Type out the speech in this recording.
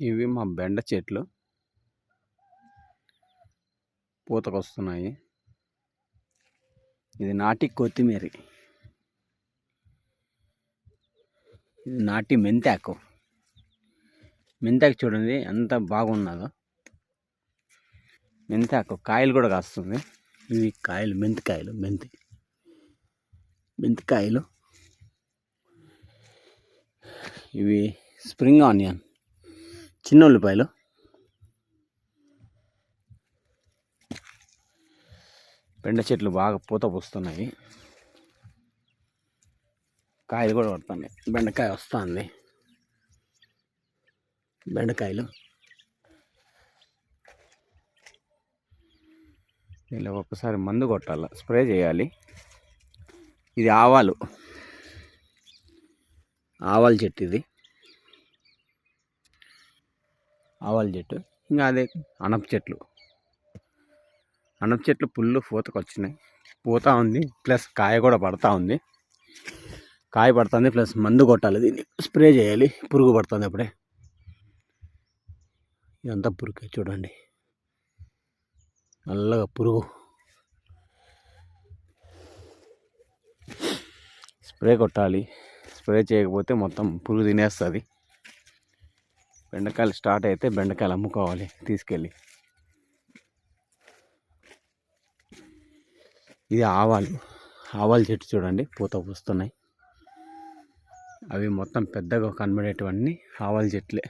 ఇవి మా బెండ చెట్లు పూతకొస్తున్నాయి. ఇది నాటి కొత్తిమీర, ఇది నాటి మెంతాకు. మెంతాకు చూడండి ఎంత బాగున్నదో. మెంతాకు కాయలు కూడా కాస్తుంది. ఇవి కాయలు మెంతికాయలు, మెంతికాయలు. ఇవి స్ప్రింగ్ ఆనియన్, చిన్న ఉల్లిపాయలు. బెండ చెట్లు బాగా పూత పూస్తున్నాయి, కాయలు కూడా పడుతున్నాయి. బెండకాయ వస్తుంది, బెండకాయలు. ఇలా ఒక్కసారి మందు కొట్టాలి, స్ప్రే చేయాలి. ఇది ఆవాల చెట్టు, ఇది ఆవాల చెట్టు. ఇంకా అదే అనప చెట్లు పుల్లు పూతకు వచ్చినాయి. పూత ఉంది, ప్లస్ కాయ కూడా పడతా ఉంది. కాయ పడుతుంది ప్లస్ మందు కొట్టాలి, దీన్ని స్ప్రే చేయాలి. పురుగు పడుతుంది అప్పుడే. ఇదంతా పురుగే చూడండి, నల్లగా పురుగు. స్ప్రే కొట్టాలి, స్ప్రే చేయకపోతే మొత్తం పురుగు తినేస్తుంది. బెండకాయలు స్టార్ట్ అయితే బెండకాయలు అమ్ముకోవాలి తీసుకెళ్ళి. ఇది ఆవాల చెట్టు చూడండి, పూత పూస్తున్నాయి. అవి మొత్తం పెద్దగా కనబడేటివన్నీ ఆవాల చెట్లే.